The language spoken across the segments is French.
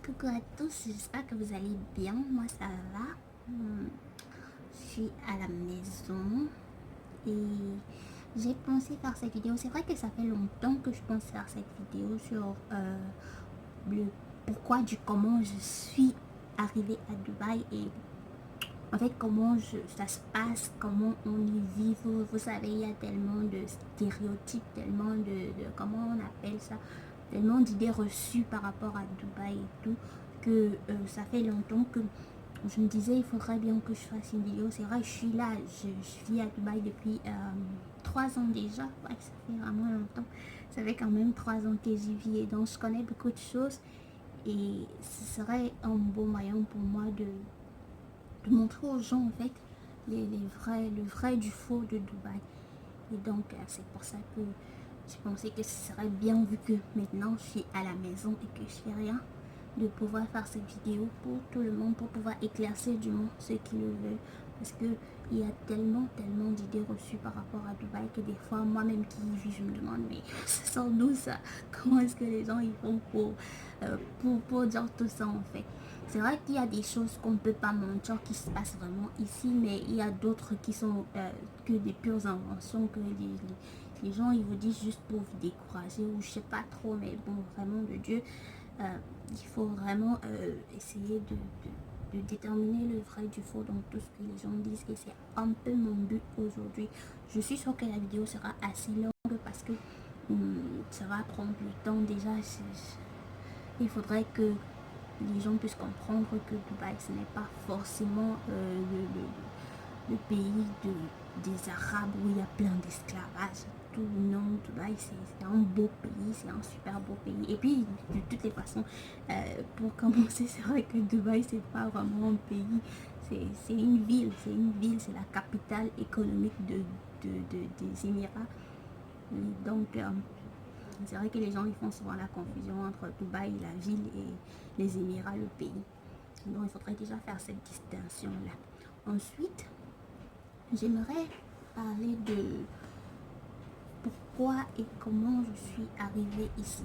Coucou à tous, j'espère que vous allez bien. Moi ça va. Je suis à la maison et j'ai pensé faire cette vidéo. C'est vrai que ça fait longtemps que je pense faire cette vidéo sur le pourquoi du comment je suis arrivée à Dubaï et en fait comment ça se passe, comment on y vit. Vous savez, il y a tellement de stéréotypes, tellement comment on appelle ça, tellement d'idées reçues par rapport à Dubaï et tout, que ça fait longtemps que je me disais il faudrait bien que je fasse une vidéo. C'est vrai, je suis là, je vis à Dubaï depuis 3 ans déjà. Ouais, ça fait vraiment longtemps. Ça fait quand même 3 ans que j'y vis et donc je connais beaucoup de choses et ce serait un beau moyen pour moi de montrer aux gens en fait le vrai du faux de Dubaï. Et donc c'est pour ça que je pensais que ce serait bien, vu que maintenant je suis à la maison et que je fais rien, de pouvoir faire cette vidéo pour tout le monde, pour pouvoir éclaircir du monde ceux qui le veulent. Parce que il y a tellement d'idées reçues par rapport à Dubaï que des fois moi-même qui y vis, je me demande mais ça sort d'où ça? Comment est-ce que les gens ils font pour dire tout ça en fait? C'est vrai qu'il y a des choses qu'on ne peut pas mentir qui se passent vraiment ici, mais il y a d'autres qui sont que des pures inventions, que les gens ils vous disent juste pour vous décourager ou je sais pas trop, mais bon, vraiment de Dieu, il faut vraiment essayer de déterminer le vrai du faux dans tout ce que les gens disent, et c'est un peu mon but aujourd'hui. Je suis sûre que la vidéo sera assez longue parce que ça va prendre du temps déjà. Il faudrait que les gens puissent comprendre que Dubaï ce n'est pas forcément le pays des Arabes où il y a plein d'esclavage. Tout non, Dubaï c'est un beau pays, c'est un super beau pays. Et puis de toutes les façons, pour commencer, c'est vrai que Dubaï c'est pas vraiment un pays, c'est une ville, c'est la capitale économique des Émirats. Et donc c'est vrai que les gens ils font souvent la confusion entre Dubaï, la ville, et les Émirats, le pays. Donc il faudrait déjà faire cette distinction là. Ensuite, j'aimerais parler de pourquoi et comment je suis arrivée ici.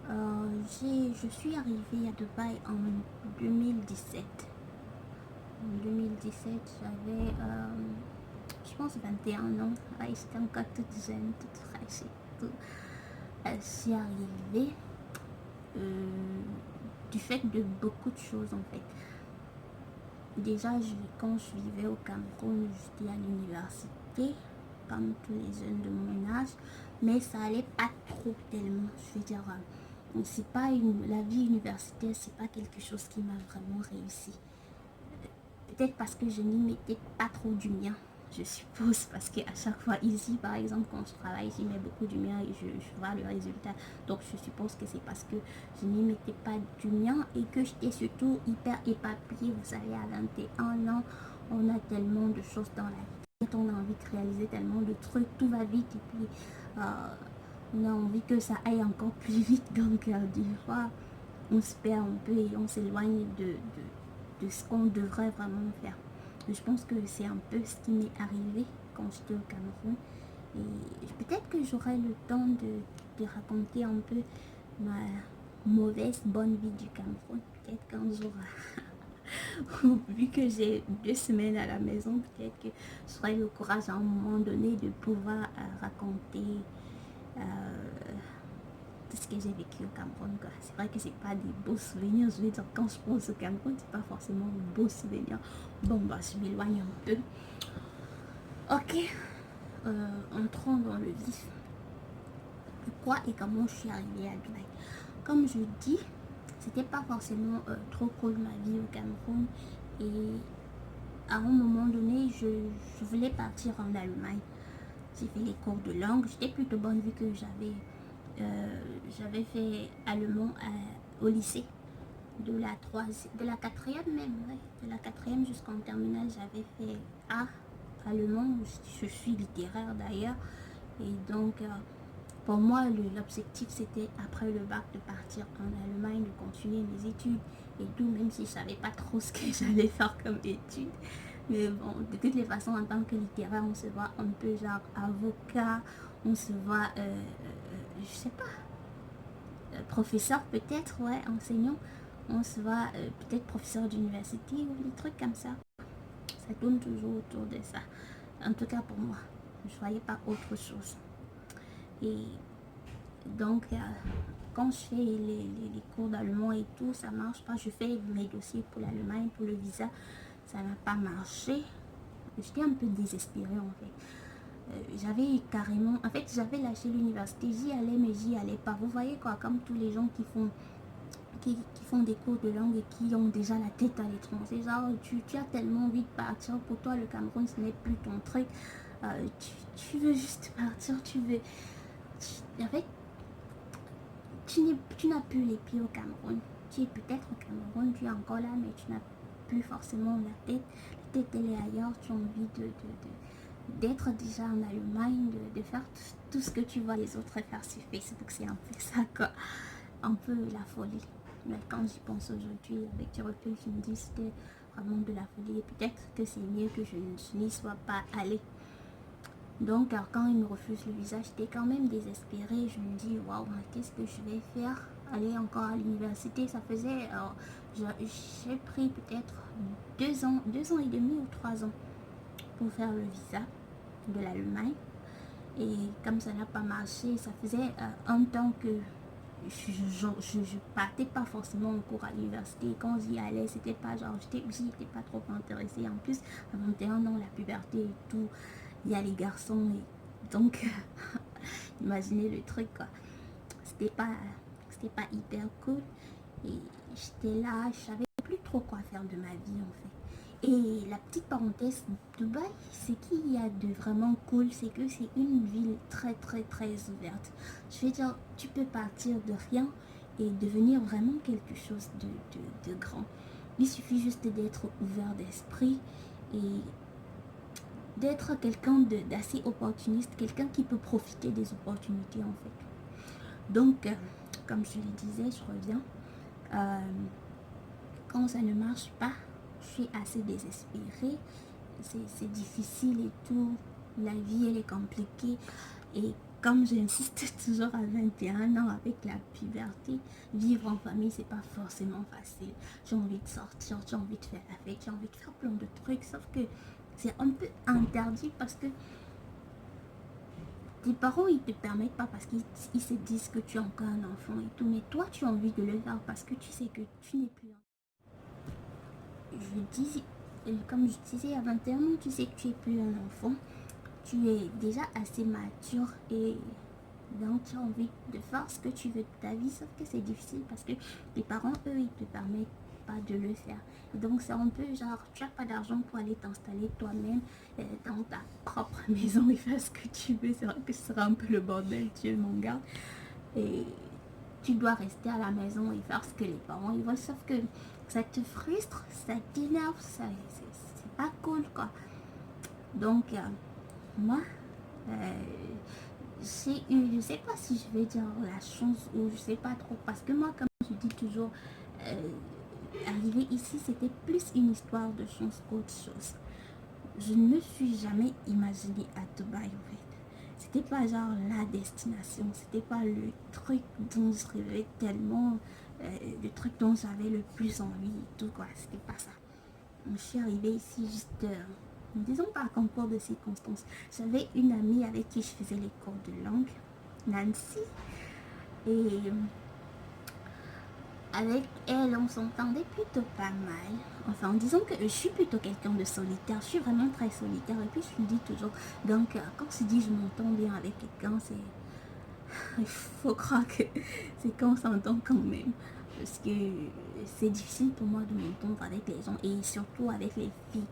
Je suis arrivée à Dubaï en 2017. En 2017, j'avais, je pense, 21 ans. Ouais, j'étais encore toute jeune, toute fraîche et tout. Je suis arrivée du fait de beaucoup de choses en fait. Déjà, quand je vivais au Cameroun, j'étais à l'université, comme tous les jeunes de mon âge, mais ça allait pas trop tellement. Je veux dire, c'est pas la vie universitaire, c'est pas quelque chose qui m'a vraiment réussi. Peut-être parce que je n'y mettais pas trop du mien, je suppose, parce qu'à chaque fois ici, par exemple, quand je travaille, j'y mets beaucoup du mien et je vois le résultat. Donc je suppose que c'est parce que je n'y mettais pas du mien et que j'étais surtout hyper éparpillée. Vous savez, à 21 ans, on a tellement de choses dans la vie, on a envie de réaliser tellement de trucs, tout va vite et puis on a envie que ça aille encore plus vite. Donc des fois, on se perd un peu et on s'éloigne de ce qu'on devrait vraiment faire. Je pense que c'est un peu ce qui m'est arrivé quand j'étais au Cameroun. Et peut-être que j'aurai le temps de raconter un peu ma mauvaise, bonne vie du Cameroun. Peut-être qu'un jour, vu que j'ai 2 semaines à la maison, peut-être que j'aurai le courage à un moment donné de pouvoir raconter tout ce que j'ai vécu au Cameroun. C'est vrai que c'est pas des beaux souvenirs. Je veux dire, quand je pense au Cameroun, c'est pas forcément de beaux souvenirs. Bon, bah, je m'éloigne un peu. Ok, entrons dans le vif. Pourquoi et comment je suis arrivée à Dubaï? Comme je dis, c'était pas forcément trop cool ma vie au Cameroun. Et à un moment donné, je voulais partir en Allemagne. J'ai fait les cours de langue. J'étais plutôt bonne vu que j'avais fait allemand au lycée. De la quatrième même, ouais, de la quatrième jusqu'en terminale, j'avais fait A, allemand. Je suis littéraire d'ailleurs. Et donc, pour moi, l'objectif c'était après le bac de partir en Allemagne, de continuer mes études et tout, même si je savais pas trop ce que j'allais faire comme études. Mais bon, de toutes les façons, en tant que littéraire, on se voit un peu genre avocat, on se voit, je sais pas, professeur peut-être, ouais, enseignant. On se voit peut-être professeur d'université ou des trucs comme ça. Ça tourne toujours autour de ça. En tout cas pour moi. Je ne voyais pas autre chose. Et donc, quand je fais les cours d'allemand et tout, ça marche pas. Je fais mes dossiers pour l'Allemagne, pour le visa. Ça n'a pas marché. J'étais un peu désespérée en fait. J'avais carrément... En fait, j'avais lâché l'université. J'y allais, mais j'y allais pas. Vous voyez quoi, comme tous les gens qui font des cours de langue et qui ont déjà la tête à l'étranger. Genre, tu as tellement envie de partir. Pour toi, le Cameroun, ce n'est plus ton truc. Tu veux juste partir. En fait, tu n'as plus les pieds au Cameroun. Tu es peut-être au Cameroun, tu es encore là, mais tu n'as plus forcément la tête. La tête, elle est ailleurs. Tu as envie d'être déjà en Allemagne, de faire tout ce que tu vois les autres faire sur Facebook. C'est un peu ça, quoi. Un peu la folie. Mais quand j'y pense aujourd'hui, avec du recul, je me dis que c'était vraiment de la folie. Et peut-être que c'est mieux que je n'y sois pas allée. Donc, alors, quand ils me refusent le visa, j'étais quand même désespérée. Je me dis, waouh, qu'est-ce que je vais faire? Aller encore à l'université, ça faisait... j'ai pris peut-être 2 ans et demi ou 3 ans pour faire le visa de l'Allemagne. Et comme ça n'a pas marché, ça faisait un temps que je partais pas forcément en cours à l'université. Quand j'y allais, c'était pas genre, j'y étais pas trop intéressée. En plus, à 21 ans, la puberté et tout, il y a les garçons. Et donc, imaginez le truc, quoi. C'était pas hyper cool. Et j'étais là, je savais plus trop quoi faire de ma vie, en fait. Et la petite parenthèse, Dubaï, ce qu'il y a de vraiment cool, c'est que c'est une ville très très très ouverte. Je veux dire, tu peux partir de rien et devenir vraiment quelque chose de grand. Il suffit juste d'être ouvert d'esprit et d'être quelqu'un d'assez opportuniste, quelqu'un qui peut profiter des opportunités en fait. Donc, comme je le disais, je reviens. Quand ça ne marche pas, je suis assez désespérée. C'est difficile et tout. La vie, elle est compliquée. Et comme j'insiste toujours à 21 ans avec la puberté, vivre en famille, c'est pas forcément facile. J'ai envie de sortir, j'ai envie de faire la fête, j'ai envie de faire plein de trucs. Sauf que c'est un peu interdit parce que tes parents, ils te permettent pas parce qu'ils se disent que tu es encore un enfant et tout. Mais toi, tu as envie de le faire parce que tu sais que tu n'es plus un... Comme je disais, à 21 ans, tu sais que tu n'es plus un enfant. Tu es déjà assez mature et donc tu as envie de faire ce que tu veux de ta vie, sauf que c'est difficile parce que tes parents, eux, ils te permettent pas de le faire. Et donc c'est un peu genre, tu n'as pas d'argent pour aller t'installer toi-même dans ta propre maison et faire ce que tu veux. C'est vrai que ce sera un peu le bordel, Dieu m'en garde. Et tu dois rester à la maison et faire ce que les parents ils veulent, sauf que ça te frustre, ça t'énerve, c'est pas cool, quoi. Donc, moi, j'ai eu, je sais pas si je vais dire la chance ou je sais pas trop, parce que moi, comme je dis toujours, arriver ici, c'était plus une histoire de chance qu'autre chose. Je ne me suis jamais imaginée à Dubaï, en fait. C'était pas genre la destination, c'était pas le truc dont je rêvais tellement, le truc dont j'avais le plus envie et tout, quoi. C'était pas ça. Je suis arrivée ici juste, disons par concours de circonstances. J'avais une amie avec qui je faisais les cours de langue, Nancy, et avec elle, on s'entendait plutôt pas mal. Enfin, disons que je suis plutôt quelqu'un de solitaire. Je suis vraiment très solitaire. Et puis, je me dis toujours... Donc, quand je dis je m'entends bien avec quelqu'un, c'est... Il faut croire que c'est quand on s'entend quand même. Parce que c'est difficile pour moi de m'entendre avec les gens. Et surtout avec les filles.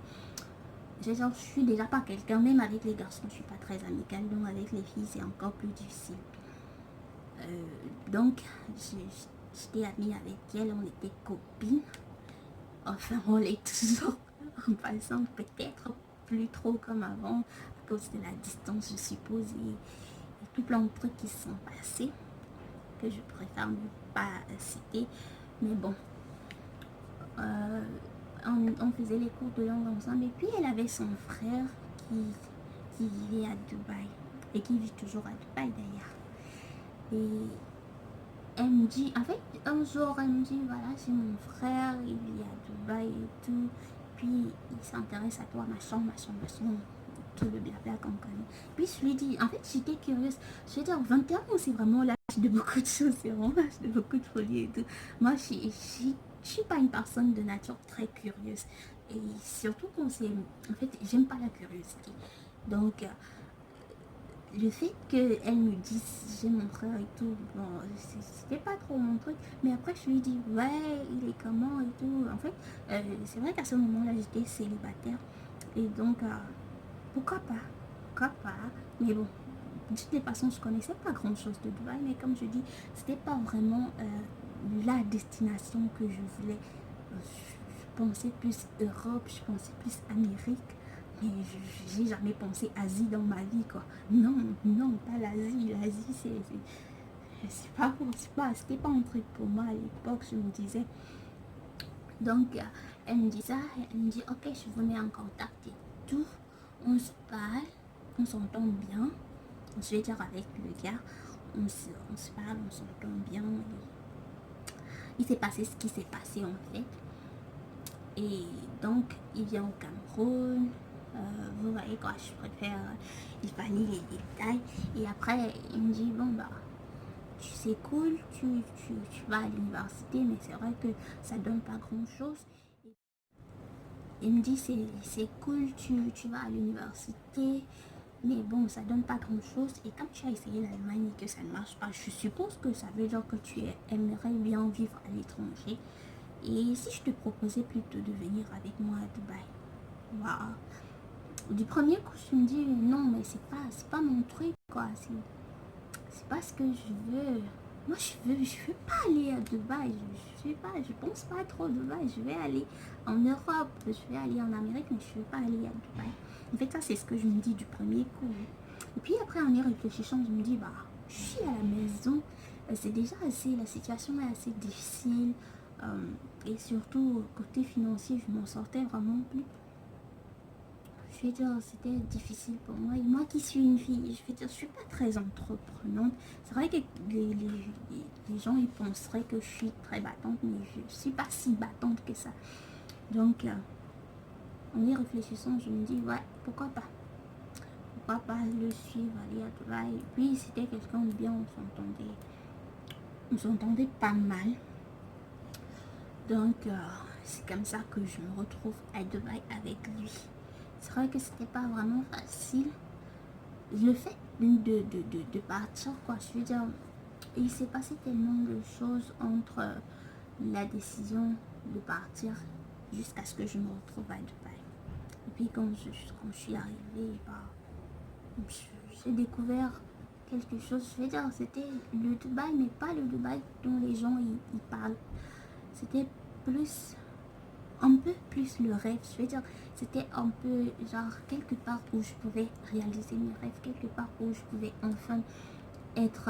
Je suis déjà pas quelqu'un, même avec les garçons, je suis pas très amicale. Donc, avec les filles, c'est encore plus difficile. Donc, j'étais amie avec elle, on était copines. Enfin, on l'est toujours en passant, peut-être plus trop comme avant, à cause de la distance, je suppose, et tout plein de trucs qui se sont passés, que je préfère ne pas citer. Mais bon, on faisait les cours de langue ensemble, et puis elle avait son frère qui vivait à Dubaï, et qui vit toujours à Dubaï d'ailleurs. Et elle me dit, en fait, un jour, elle me dit, voilà, c'est mon frère, il est à Dubaï et tout, puis il s'intéresse à toi, machin, tout le blabla qu'on connaît. Puis je lui dis, en fait, j'étais curieuse. Je lui ai dit, 21 ans, c'est vraiment l'âge de beaucoup de choses, c'est vraiment l'âge de beaucoup de folie et tout. Moi, je suis pas une personne de nature très curieuse. Et surtout quand c'est... En fait, j'aime pas la curiosité. Donc, le fait qu'elle me dise j'ai mon frère et tout, bon, c'était pas trop mon truc. Mais après, je lui ai dit, ouais, il est comment et tout. En fait, c'est vrai qu'à ce moment-là, j'étais célibataire. Et donc, pourquoi pas? Pourquoi pas? Mais bon, de toutes les façons, je connaissais pas grand-chose de Dubaï. Mais comme je dis, c'était pas vraiment la destination que je voulais. Je pensais plus Europe, je pensais plus Amérique. Mais j'ai jamais pensé Asie dans ma vie, quoi. Non, non, pas l'Asie. L'Asie, c'était pas un truc pour moi à l'époque, je me disais. Donc, elle me dit ça, elle me dit, ok, je vous mets en contact et tout. On se parle, on s'entend bien. Je vais dire avec le gars, on se parle, on s'entend bien. Il s'est passé ce qui s'est passé en fait. Et donc, il vient au Cameroun. Vous voyez quoi, je préfère il fallait les détails. Et après, il me dit, bon, bah, c'est cool, tu vas à l'université, mais c'est vrai que ça donne pas grand-chose. Il me dit, c'est cool, tu vas à l'université, mais bon, ça donne pas grand-chose. Et comme tu as essayé l'Allemagne et que ça ne marche pas, je suppose que ça veut dire que tu aimerais bien vivre à l'étranger. Et si je te proposais plutôt de venir avec moi à Dubaï? Waouh. Du premier coup, je me dis, non, mais c'est pas mon truc, quoi. C'est pas ce que je veux. Moi, je veux pas aller à Dubaï. Je pense pas trop à Dubaï. Je vais aller en Europe, je vais aller en Amérique, mais je veux pas aller à Dubaï. En fait, ça, c'est ce que je me dis du premier coup. Et puis après, en y réfléchissant, je me dis, bah, je suis à la maison. C'est déjà assez, la situation est assez difficile. Et surtout, côté financier, je m'en sortais vraiment plus. Je vais dire, c'était difficile pour moi. Et moi qui suis une fille, je vais dire, je suis pas très entreprenante. C'est vrai que les gens, ils penseraient que je suis très battante, mais je suis pas si battante que ça. Donc, en y réfléchissant, je me dis, ouais, pourquoi pas? Pourquoi pas le suivre, aller à Dubaï? Et puis, c'était quelqu'un de bien, on s'entendait pas mal. Donc, c'est comme ça que je me retrouve à Dubaï avec lui. C'est vrai que c'était pas vraiment facile. Le fait de partir, quoi, je veux dire, il s'est passé tellement de choses entre la décision de partir jusqu'à ce que je me retrouve à Dubaï. Et puis quand je suis arrivée, bah, j'ai découvert quelque chose. Je veux dire, c'était le Dubaï, mais pas le Dubaï dont les gens y parlent. C'était plus un peu plus le rêve. Je veux dire, c'était un peu genre quelque part où je pouvais réaliser mes rêves, quelque part où je pouvais enfin être,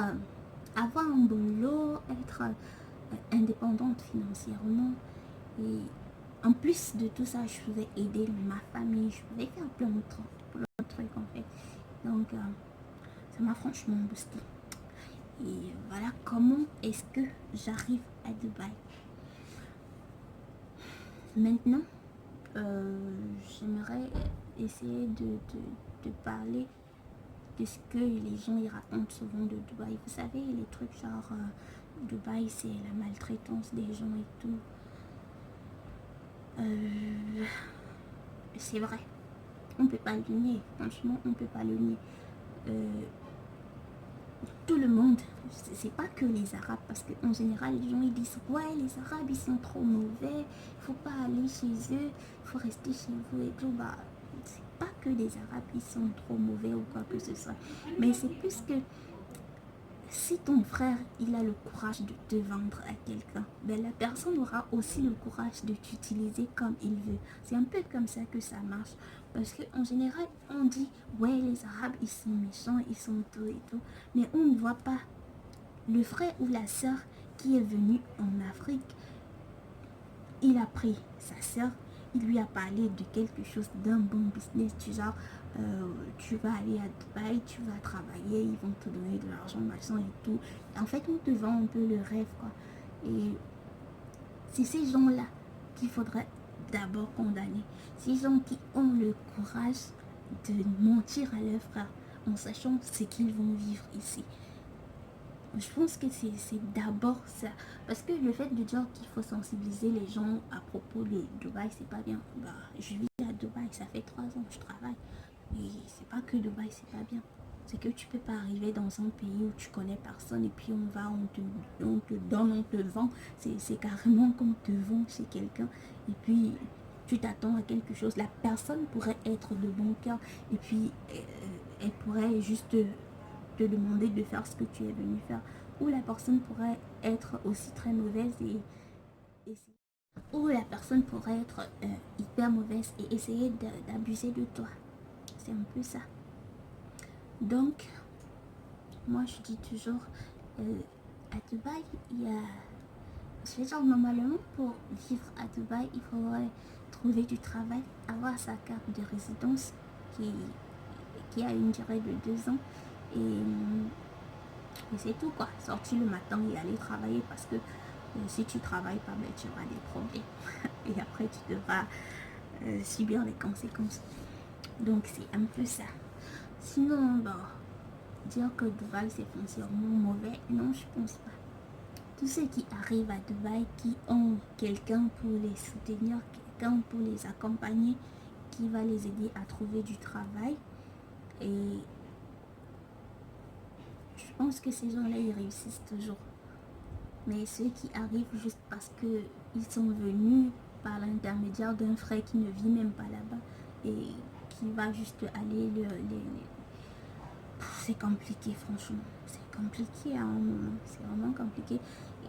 avoir un boulot, être indépendante financièrement. Et en plus de tout ça, je pouvais aider ma famille, je pouvais faire plein de trucs en fait. Donc, ça m'a franchement boosté. Et voilà comment est-ce que j'arrive à Dubaï. Maintenant, j'aimerais essayer de parler de ce que les gens y racontent souvent de Dubaï. Vous savez, les trucs genre Dubaï, c'est la maltraitance des gens et tout. C'est vrai. On peut pas le nier. Franchement, on peut pas le nier. Tout le monde, c'est pas que les Arabes, parce qu'en général, les gens ils disent ouais, les Arabes ils sont trop mauvais, il faut pas aller chez eux, il faut rester chez vous et tout. Bah, c'est pas que les Arabes ils sont trop mauvais ou quoi que ce soit, mais c'est plus que si ton frère il a le courage de te vendre à quelqu'un, ben la personne aura aussi le courage de t'utiliser comme il veut. C'est un peu comme ça que ça marche. Parce qu'en général, on dit ouais, les Arabes ils sont méchants, ils sont tout et tout, mais on ne voit pas le frère ou la sœur qui est venu en Afrique. Il a pris sa sœur, il lui a parlé de quelque chose, d'un bon business, du genre tu vas aller à Dubaï, tu vas travailler, ils vont te donner de l'argent, machin et tout. En fait, on te vend un peu le rêve, quoi. Et c'est ces gens-là qu'il faudrait d'abord condamner. Ces gens qui ont le courage de mentir à leurs frères en sachant ce qu'ils vont vivre ici. Je pense que c'est d'abord ça. Parce que le fait de dire qu'il faut sensibiliser les gens à propos de Dubaï, c'est pas bien. Bah, je vis à Dubaï, ça fait 3 ans que je travaille. Et c'est pas que Dubaï, c'est pas bien. C'est que tu peux pas arriver dans un pays où tu connais personne et puis on te donne, on te vend. C'est carrément qu'on te vend chez quelqu'un. Et puis tu t'attends à quelque chose. La personne pourrait être de bon cœur et puis elle pourrait juste te demander de faire ce que tu es venu faire. Ou la personne pourrait être aussi très mauvaise et ou la personne pourrait être hyper mauvaise et essayer d'abuser de toi. C'est un peu ça. Donc, moi je dis toujours, à Dubaï, il y a... Je veux dire, normalement, pour vivre à Dubaï, il faudrait trouver du travail, avoir sa carte de résidence qui a une durée de 2 ans. Et c'est tout, quoi. Sortir le matin et aller travailler parce que si tu travailles pas, ben, tu auras des problèmes. Et après, tu devras subir les conséquences. Donc, c'est un peu ça. Sinon, bon, dire que Dubaï c'est foncièrement mauvais, non, je pense pas. Tous ceux qui arrivent à Dubaï, qui ont quelqu'un pour les soutenir, quelqu'un pour les accompagner, qui va les aider à trouver du travail. Et je pense que ces gens-là, ils réussissent toujours. Mais ceux qui arrivent juste parce qu'ils sont venus par l'intermédiaire d'un frère qui ne vit même pas là-bas et qui va juste aller c'est compliqué, franchement. C'est compliqué à un moment. C'est vraiment compliqué.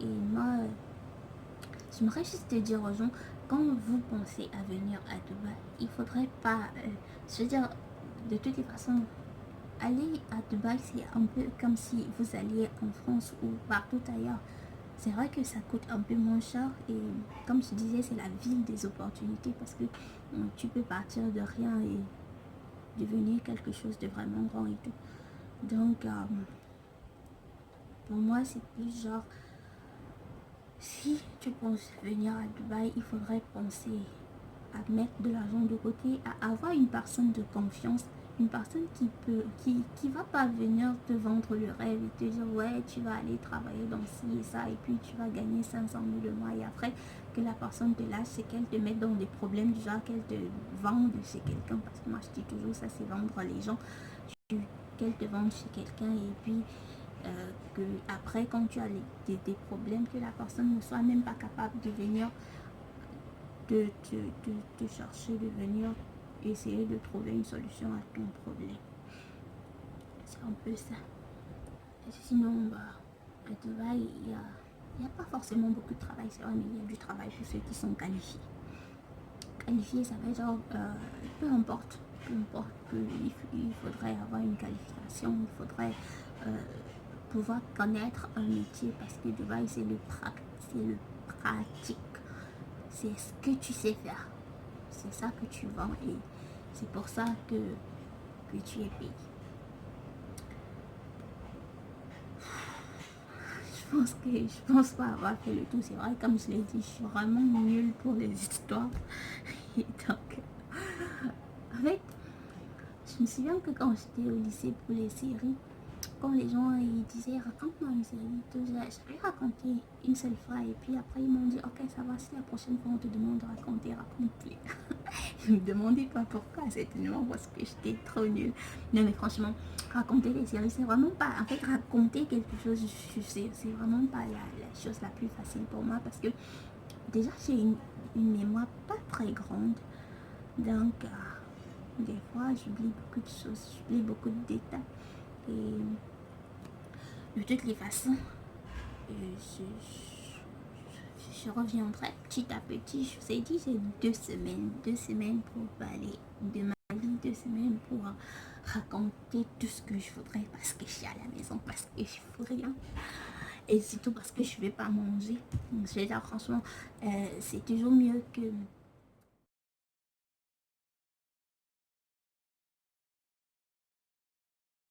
Et moi, j'aimerais juste te dire aux gens, quand vous pensez à venir à Dubaï, il faudrait pas... je veux dire, de toutes les façons, aller à Dubaï, c'est un peu comme si vous alliez en France ou partout ailleurs. C'est vrai que ça coûte un peu moins cher et comme je disais, c'est la ville des opportunités parce que tu peux partir de rien et devenir quelque chose de vraiment grand et tout. Donc, pour moi, c'est plus genre, si tu penses venir à Dubaï, il faudrait penser à mettre de l'argent de côté, à avoir une personne de confiance, une personne qui va pas venir te vendre le rêve et te dire ouais tu vas aller travailler dans ci et ça et puis tu vas gagner 500 000 le mois et après que la personne te lâche, c'est qu'elle te met dans des problèmes du genre qu'elle te vende chez quelqu'un, parce que moi je dis toujours ça, c'est vendre les gens, qu'elle te vende chez quelqu'un et puis que après quand tu as des problèmes, que la personne ne soit même pas capable de venir de chercher, de venir essayer de trouver une solution à ton problème. C'est un peu ça. Et sinon, bah, à Dubaï, il n'y a pas forcément beaucoup de travail, c'est vrai, mais il y a du travail pour ceux qui sont qualifiés. Qualifié, ça veut dire, peu importe, il faudrait avoir une qualification, il faudrait pouvoir connaître un métier parce que Dubaï, c'est le pratique. C'est ce que tu sais faire. C'est ça que tu vends et c'est pour ça que tu es payé. Je pense pas avoir fait le tout. C'est vrai, comme je l'ai dit, je suis vraiment nulle pour les histoires. Et donc, en fait, je me souviens que quand j'étais au lycée pour les séries, quand les gens ils disaient raconte-moi une série, j'avais raconté une seule fois et puis après ils m'ont dit ok ça va, si la prochaine fois on te demande de raconter, raconte-les. Je me demandais pas pourquoi, certainement parce que j'étais trop nulle. Non mais franchement, raconter les séries c'est vraiment pas, en fait raconter quelque chose c'est vraiment pas la chose la plus facile pour moi parce que déjà j'ai une mémoire pas très grande, donc des fois j'oublie beaucoup de choses, j'oublie beaucoup de détails et de toutes les façons, je reviendrai petit à petit. Je vous ai dit, c'est 2 semaines pour parler de ma vie, 2 semaines pour raconter tout ce que je voudrais parce que je suis à la maison, parce que je fais rien. Et surtout parce que je ne vais pas manger. Donc, je vais dire, franchement, c'est toujours mieux que